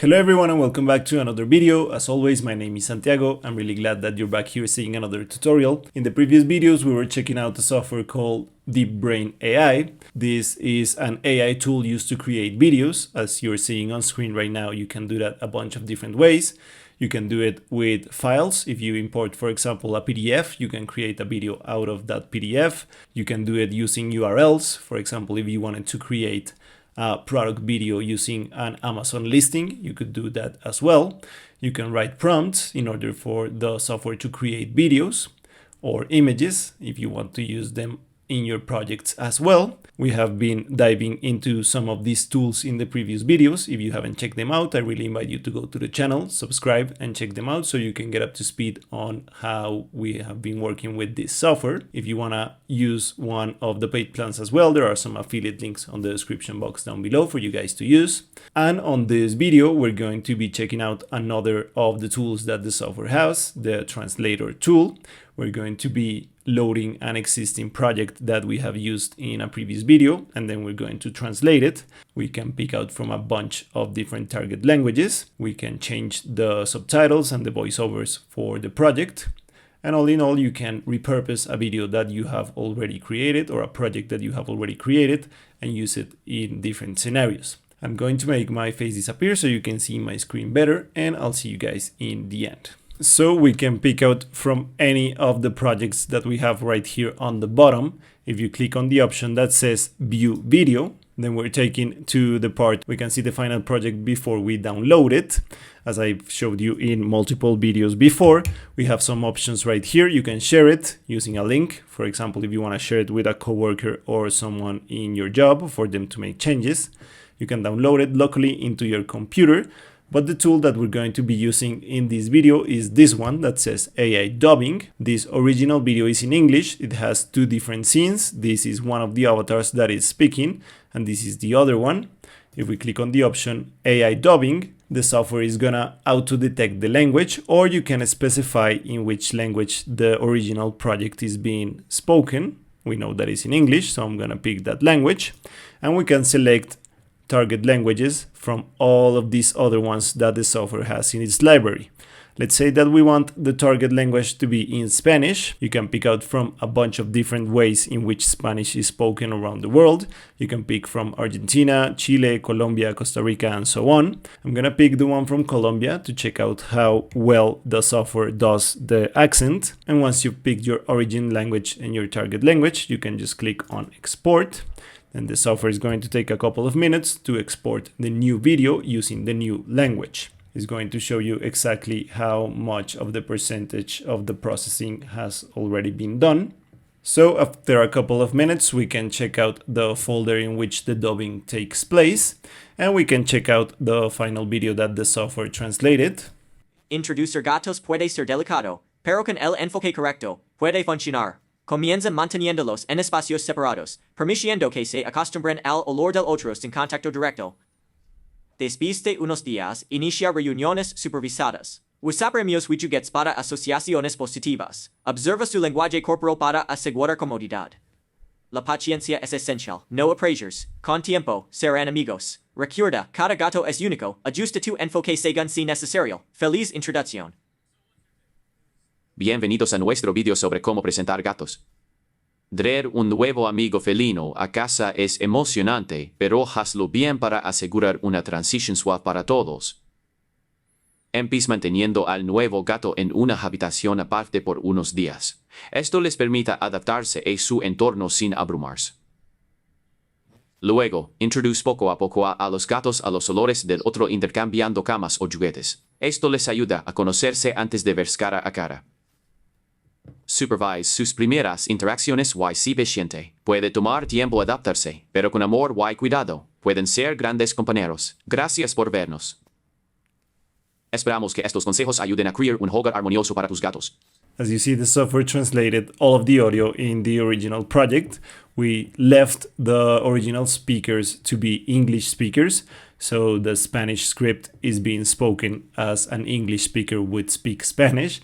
Hello everyone and welcome back to another video. As always, my name is Santiago. I'm really glad that you're back here seeing another tutorial. In the previous videos, we were checking out a software called DeepBrain AI. This is an AI tool used to create videos. As you're seeing on screen right now, you can do that a bunch of different ways. You can do it with files. If you import, for example, a PDF, you can create a video out of that PDF. You can do it using URLs. For example, if you wanted to create a product video using an Amazon listing, you could do that as well. You can write prompts in order for the software to create videos or images if you want to use them in your projects as well. We have been diving into some of these tools in the previous videos. If you haven't checked them out, I really invite you to go to the channel, subscribe and check them out so you can get up to speed on how we have been working with this software. If you want to use one of the paid plans as well, there are some affiliate links on the description box down below for you guys to use. And on this video, we're going to be checking out another of the tools that the software has, the translator tool. We're going to be loading an existing project that we have used in a previous video, and then we're going to translate it. We can pick out from a bunch of different target languages. We can change the subtitles and the voiceovers for the project. And all in all, you can repurpose a video that you have already created or a project that you have already created and use it in different scenarios. I'm going to make my face disappear so you can see my screen better, and I'll see you guys in the end. So we can pick out from any of the projects that we have right here on the bottom. If you click on the option that says view video, then we're taken to the part we can see the final project before we download it. As I've showed you in multiple videos before, we have some options right here. You can share it using a link. For example, if you want to share it with a coworker or someone in your job for them to make changes, you can download it locally into your computer. But the tool that we're going to be using in this video is this one that says AI dubbing. This original video is in English. It has two different scenes. This is one of the avatars that is speaking, and this is the other one. If we click on the option AI dubbing, the software is gonna auto-detect the language, or you can specify in which language the original project is being spoken. We know that it's in English, so I'm gonna pick that language, and we can select target languages from all of these other ones that the software has in its library. Let's say that we want the target language to be in Spanish. You can pick out from a bunch of different ways in which Spanish is spoken around the world. You can pick from Argentina, Chile, Colombia, Costa Rica, and so on. I'm gonna pick the one from Colombia to check out how well the software does the accent. And once you've picked your origin language and your target language, you can just click on export. And the software is going to take a couple of minutes to export the new video using the new language. It's going to show you exactly how much of the percentage of the processing has already been done. So after a couple of minutes, we can check out the folder in which the dubbing takes place, and we can check out the final video that the software translated. Introducer gatos puede ser delicado, pero con el enfoque correcto, puede funcionar. Comienza manteniéndolos en espacios separados, permitiendo que se acostumbren al olor del otro sin contacto directo. Después de unos días, inicia reuniones supervisadas. Usa premios widgets para asociaciones positivas. Observa su lenguaje corporal para asegurar comodidad. La paciencia es esencial. No appraisers. Con tiempo, serán amigos. Recuerda, cada gato es único. Ajusta tu enfoque según si necesario. Feliz introducción. Bienvenidos a nuestro video sobre cómo presentar gatos. Traer un nuevo amigo felino a casa es emocionante, pero hazlo bien para asegurar una transición suave para todos. Empieza manteniendo al nuevo gato en una habitación aparte por unos días. Esto les permite adaptarse a su entorno sin abrumarse. Luego, introduce poco a poco a los gatos a los olores del otro intercambiando camas o juguetes. Esto les ayuda a conocerse antes de verse cara a cara. Supervise sus primeras interacciones y si paciente. Puede tomar tiempo adaptarse, pero con amor y cuidado. Pueden ser grandes compañeros. Gracias por vernos. Esperamos que estos consejos ayuden a crear un hogar armonioso para tus gatos. As you see, the software translated all of the audio in the original project. We left the original speakers to be English speakers, so the Spanish script is being spoken as an English speaker would speak Spanish.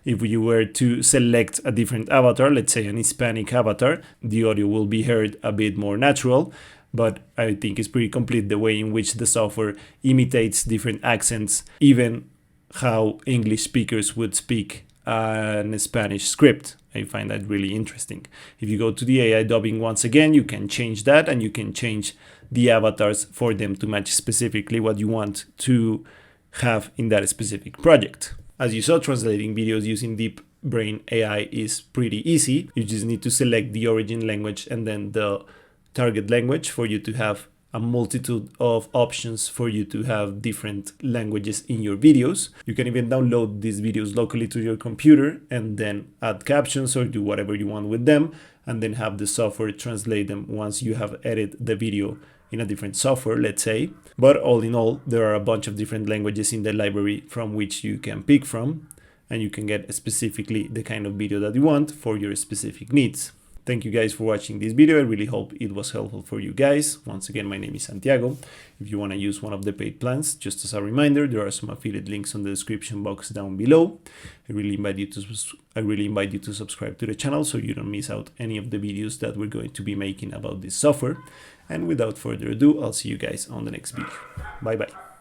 If you were to select a different avatar, let's say an Hispanic avatar, the audio will be heard a bit more natural. but I think it's pretty complete the way in which the software imitates different accents, even how English speakers would speak a Spanish script. I find that really interesting. If you go to the AI dubbing once again, you can change that, and you can change the avatars for them to match specifically what you want to have in that specific project. As you saw, translating videos using DeepBrain AI is pretty easy. You just need to select the origin language and then the target language for you to have a multitude of options for you to have different languages in your videos. You can even download these videos locally to your computer and then add captions or do whatever you want with them, and then have the software translate them once you have edited the video in a different software, let's say. But all in all, there are a bunch of different languages in the library from which you can pick from, and you can get specifically the kind of video that you want for your specific needs. Thank you guys for watching this video. I really hope it was helpful for you guys. Once again, my name is Santiago. If you want to use one of the paid plans, just as a reminder, there are some affiliate links on the description box down below. I really invite you to subscribe to the channel so you don't miss out any of the videos that we're going to be making about this software. And without further ado, I'll see you guys on the next video. Bye bye.